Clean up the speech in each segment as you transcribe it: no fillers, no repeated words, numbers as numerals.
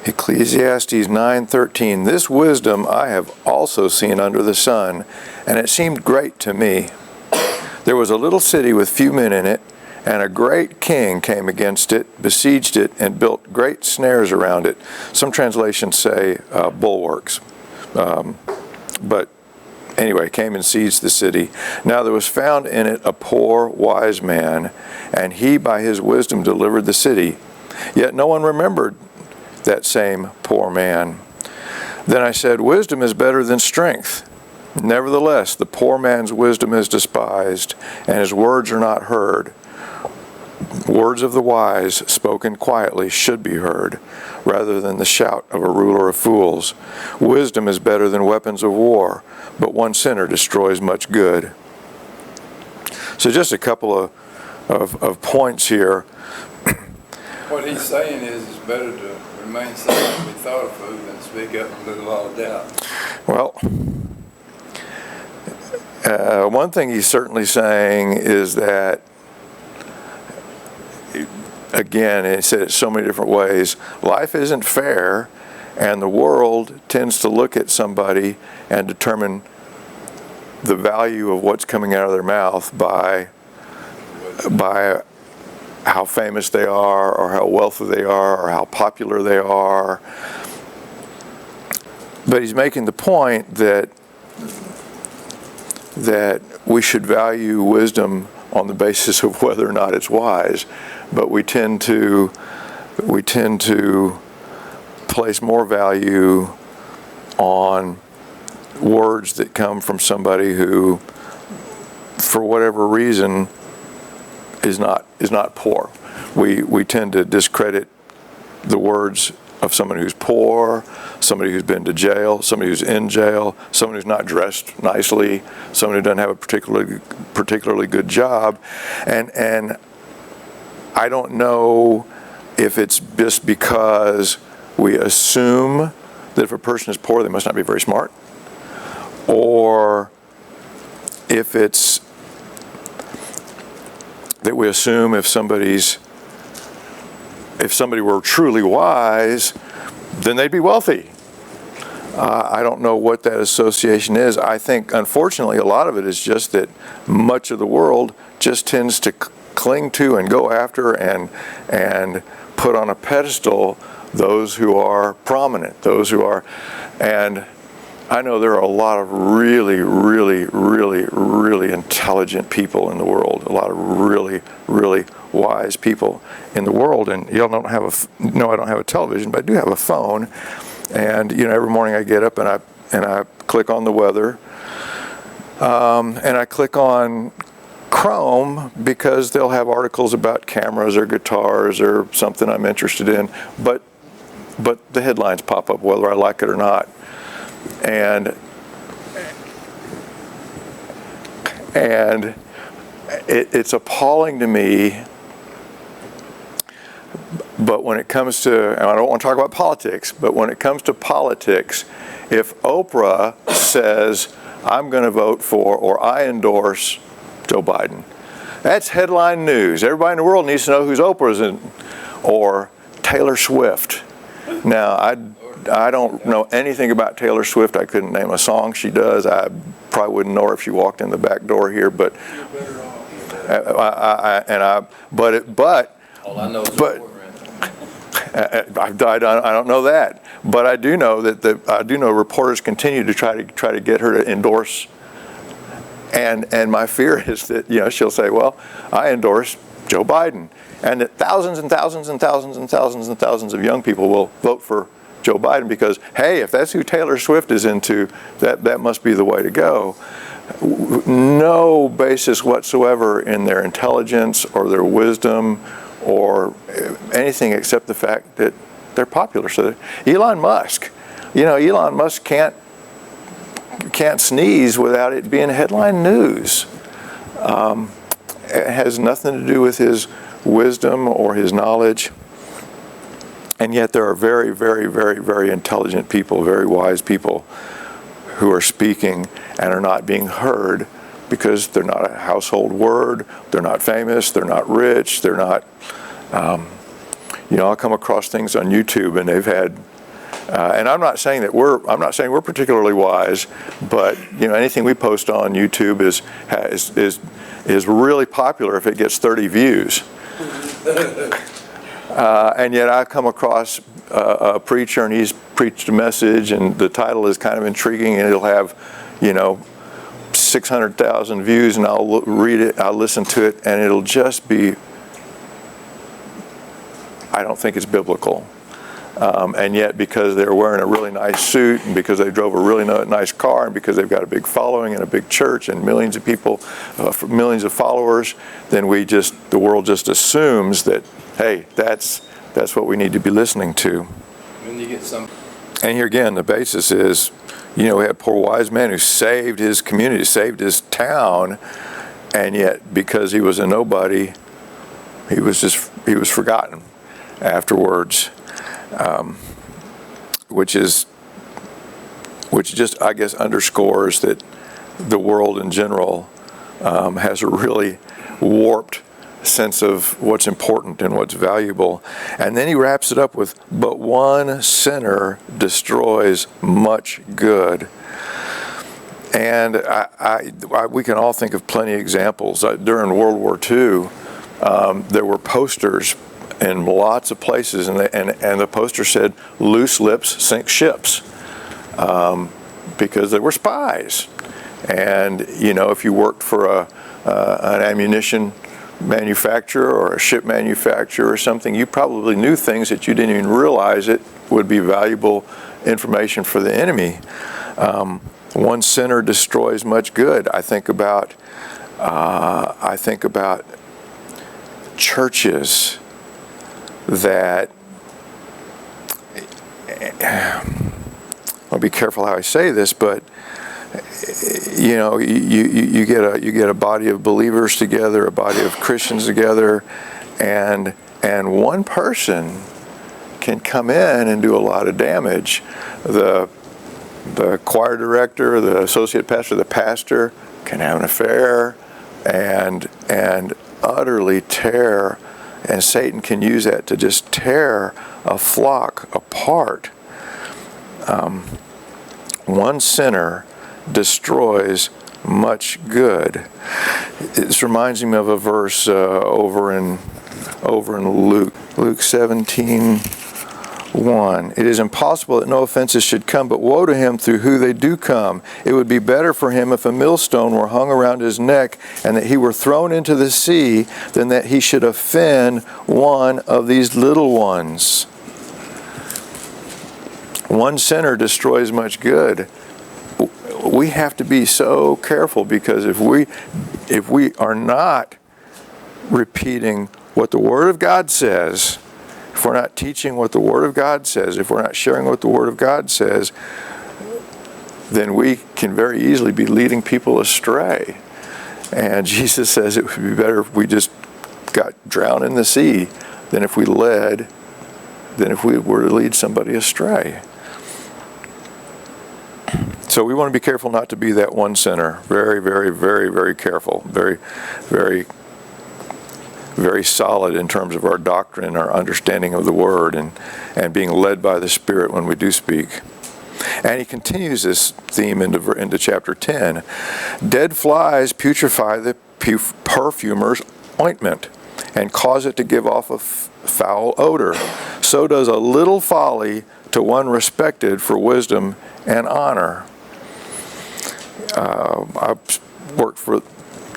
Ecclesiastes 9:13. This wisdom I have also seen under the sun, and it seemed great to me. There was a little city with few men in it, and a great king came against it, besieged it, and built great snares around it. Some translations say bulwarks. But anyway, came and seized the city. Now there was found in it a poor, wise man, and he by his wisdom delivered the city. Yet no one remembered that same poor man. Then I said, wisdom is better than strength. Nevertheless, the poor man's wisdom is despised, and his words are not heard. Words of the wise, spoken quietly, should be heard, rather than the shout of a ruler of fools. Wisdom is better than weapons of war, but one sinner destroys much good. So just a couple of points here. What he's saying is it's better to remain silent and be thoughtful than speak up and live all doubt. Well, one thing he's certainly saying is that, again, he said it so many different ways, life isn't fair, and the world tends to look at somebody and determine the value of what's coming out of their mouth by how famous they are, or how wealthy they are, or how popular they are. But he's making the point that we should value wisdom on the basis of whether or not it's wise, but we tend to place more value on words that come from somebody who, for whatever reason, is not poor. We tend to discredit the words of someone who's poor, somebody who's been to jail, somebody who's in jail, someone who's not dressed nicely, someone who doesn't have a particularly good job, and I don't know if it's just because we assume that if a person is poor, they must not be very smart, or if it's that we assume if somebody were truly wise, then they'd be wealthy. I don't know what that association is. I think, unfortunately, a lot of it is just that much of the world just tends to cling to and go after and put on a pedestal those who are prominent, those who are, and I know there are a lot of really, really, really, really intelligent people in the world, a lot of really, really wise people in the world, and y'all don't have I don't have a television, but I do have a phone, and every morning I get up and I click on the weather, and I click on Chrome because they'll have articles about cameras or guitars or something I'm interested in, but the headlines pop up whether I like it or not. And it's appalling to me, but when it comes to, and I don't want to talk about politics, but when it comes to politics, if Oprah says, I'm going to vote for or I endorse Joe Biden, that's headline news. Everybody in the world needs to know who's Oprah's or Taylor Swift. Now, I don't know anything about Taylor Swift. I couldn't name a song she does. I probably wouldn't know her if she walked in the back door here. But I don't know that. But I do know that reporters continue to try to get her to endorse. And my fear is that she'll say, well, I endorse Joe Biden, and that thousands and thousands and thousands and thousands and thousands of young people will vote for Joe Biden because, hey, if that's who Taylor Swift is into, that must be the way to go. No basis whatsoever in their intelligence or their wisdom or anything except the fact that they're popular. So Elon Musk can't sneeze without it being headline news. It has nothing to do with his wisdom or his knowledge. And yet there are very, very, very, very intelligent people, very wise people who are speaking and are not being heard because they're not a household word, they're not famous, they're not rich, they're not, I'll come across things on YouTube, and they've had, and I'm not saying we're particularly wise, but anything we post on YouTube is really popular if it gets 30 views. And yet I come across a preacher, and he's preached a message, and the title is kind of intriguing, and it'll have 600,000 views, and I'll read it, I'll listen to it, and it'll just be, I don't think it's biblical. And yet, because they're wearing a really nice suit, and because they drove a really nice car, and because they've got a big following and a big church and millions of people, millions of followers, then the world just assumes that, hey, that's what we need to be listening to. When you get some. And here again, the basis is, we had poor wise man who saved his community, saved his town, and yet because he was a nobody, he was forgotten afterwards, which just, I guess, underscores that the world in general has a really warped sense of what's important and what's valuable. And then he wraps it up with, but one sinner destroys much good. And we can all think of plenty of examples. During World War II, there were posters in lots of places, and the poster said, "Loose lips sink ships," because they were spies. And if you worked for an ammunition manufacturer or a ship manufacturer or something, you probably knew things that you didn't even realize it would be valuable information for the enemy. One sinner destroys much good. I think about churches that, I'll be careful how I say this, but you get a body of believers together, a body of Christians together, and one person can come in and do a lot of damage. The choir director, the associate pastor, the pastor can have an affair and utterly tear, and Satan can use that to just tear a flock apart. One sinner destroys much good. This reminds me of a verse over in Luke 17:1. It is impossible that no offenses should come, but woe to him through who they do come. It would be better for him if a millstone were hung around his neck and that he were thrown into the sea than that he should offend one of these little ones. One sinner destroys much good. We have to be so careful, because if we are not repeating what the Word of God says, if we're not teaching what the Word of God says, if we're not sharing what the Word of God says, then we can very easily be leading people astray. And Jesus says it would be better if we just got drowned in the sea than if we were to lead somebody astray. So we want to be careful not to be that one sinner. Very, very, very, very careful. Very, very, very solid in terms of our doctrine, our understanding of the Word, and being led by the Spirit when we do speak. And he continues this theme into chapter 10. Dead flies putrefy the perfumer's ointment and cause it to give off a foul odor. So does a little folly to one respected for wisdom and honor. I worked for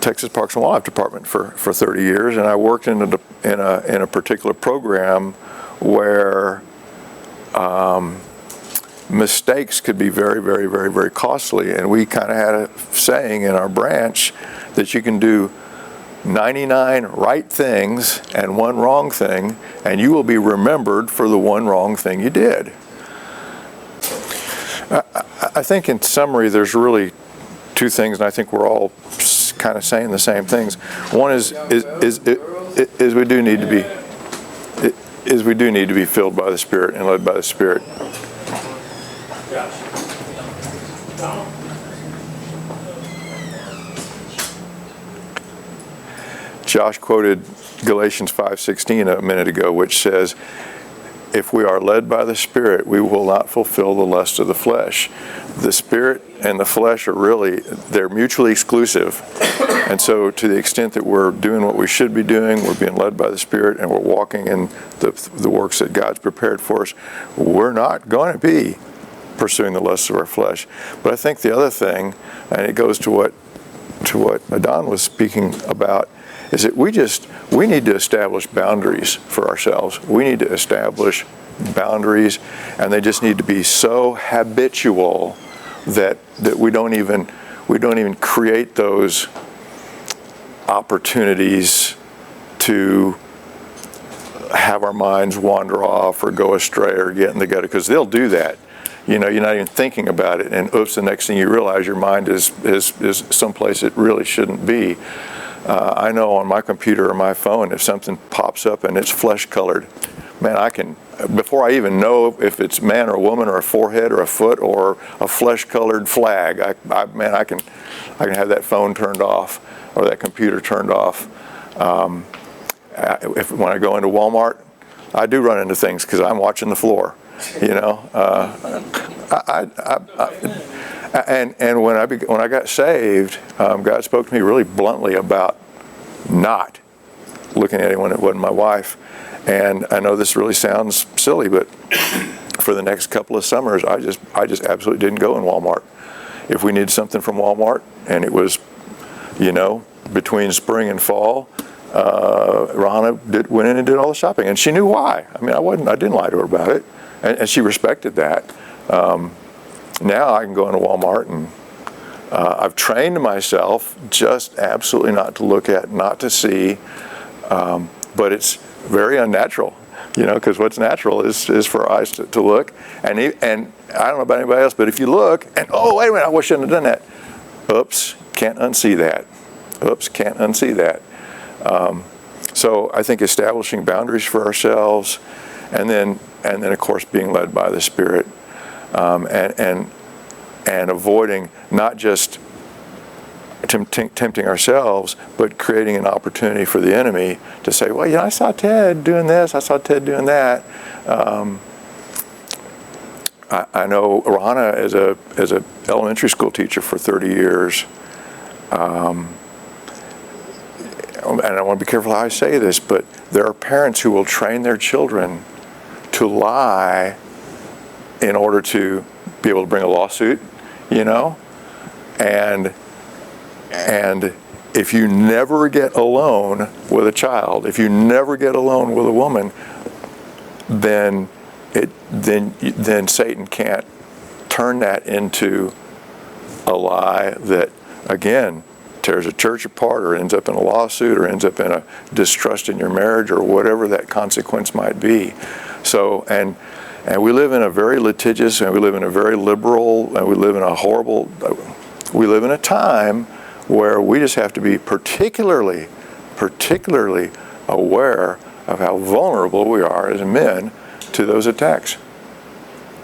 Texas Parks and Wildlife Department for 30 years, and I worked in a particular program where mistakes could be very, very, very, very costly. And we kind of had a saying in our branch that you can do 99 right things and one wrong thing, and you will be remembered for the one wrong thing you did. I think in summary, there's really two things, and I think we're all kind of saying the same things. One is we do need to be filled by the Spirit and led by the Spirit. Josh quoted Galatians 5:16 a minute ago, which says, if we are led by the Spirit, we will not fulfill the lust of the flesh. The Spirit and the flesh they're mutually exclusive. And so to the extent that we're doing what we should be doing, we're being led by the Spirit, and we're walking in the works that God's prepared for us, we're not going to be pursuing the lusts of our flesh. But I think the other thing, and it goes to what Adon was speaking about, is that we need to establish boundaries for ourselves. We need to establish boundaries, and they just need to be so habitual that we don't even create those opportunities to have our minds wander off or go astray or get in the gutter, because they'll do that. You're not even thinking about it, and oops, the next thing you realize, your mind is someplace it really shouldn't be. I know on my computer or my phone, if something pops up and it's flesh colored, man, I can, before I even know if it's man or a woman or a forehead or a foot or a flesh colored flag, I can have that phone turned off or that computer turned off. When I go into Walmart, I do run into things because I'm watching the floor. And when I got saved, God spoke to me really bluntly about not looking at anyone that wasn't my wife. And I know this really sounds silly, but for the next couple of summers, I just absolutely didn't go in Walmart. If we needed something from Walmart, and it was, between spring and fall, Rahana went in and did all the shopping, and she knew why. I didn't lie to her about it, and she respected that. Now I can go into Walmart, and I've trained myself just absolutely not to look at, not to see, but it's very unnatural, because what's natural is for our eyes to look. And I don't know about anybody else, but if you look and, oh, wait a minute, I shouldn't have done that. Oops, can't unsee that. Oops, can't unsee that. So I think establishing boundaries for ourselves, and then of course being led by the Spirit, and avoiding not just tempting ourselves, but creating an opportunity for the enemy to say, well, I saw Ted doing this, I saw Ted doing that. I know Rahana as a elementary school teacher for 30 years, and I want to be careful how I say this, but there are parents who will train their children to lie in order to be able to bring a lawsuit, and if you never get alone with a child, if you never get alone with a woman, then Satan can't turn that into a lie that, again, tears a church apart, or ends up in a lawsuit, or ends up in a distrust in your marriage, or whatever that consequence might be. So, and we live in a very litigious, and we live in a very liberal, and we live in a time where we just have to be particularly aware of how vulnerable we are as men to those attacks.